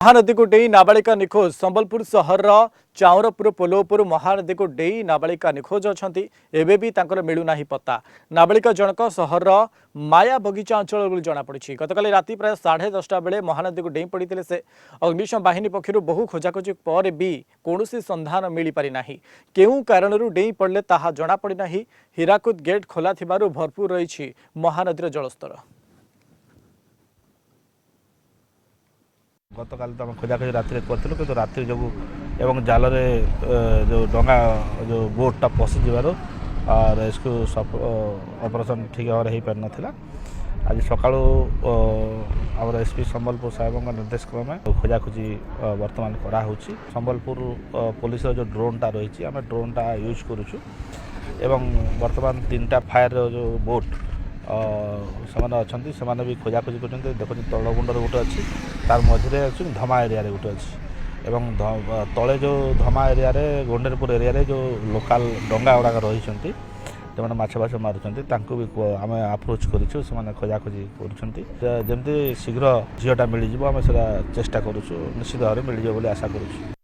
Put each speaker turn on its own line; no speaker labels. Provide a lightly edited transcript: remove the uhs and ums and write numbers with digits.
महानदी को डेई नाबालिका निखोज संबलपुर सहर चाउरपुर पोलोपुर महानदी को डेई नाबालिका निखोज अच्छा एवं मिलूना पत्ता नाबालिका जनक सहर माया बगीचा अंचल जमापड़ी गतकाली राति प्राय 10:30 बेले महानदी को डेई पड़ते से अग्निशम बाहिनी पक्षर बहु खोजाखोजी पर भी कौन संधान मिल पारिना केउ कारण डेई पड़े ताहा जमापड़ना हीराकुद गेट खोला भरपूर रही महानदीर जलस्तर।
गतकाल तो आम खोजाखोजी राति करूँ कि राति जो एवं जाल जो डंगा जो बोटटा पशिजार रेस्क्यू ऑपरेशन ठीक भाव हो पार नाला। आज सका आम एसपी संबलपुर साहेब निर्देश क्रमे खोजाखोजी बर्तमान कराऊँ। संबलपुर पुलिस जो ड्रोनटा रही आम ड्रोनटा यूज करुचु एवं बर्तमान 3टा फायर जो बोट से भी खोजाखोजी कर देखो तलगुंडर गोटे अच्छी तार मझे धमा एरिया गोटे अच्छी एवं तले जो धमा एरिया गोंडेरपुर एरिया जो लोकाल डंगा गुड़ाक रही जो माछ बाछ मारुंट भी आम आप्रोच करूँ से खोजाखोजी करमती शीघ्र झीटा मिल जाए आम से चेष्टा करुँ निश्चित भाव में मिल जाए आशा करुँ।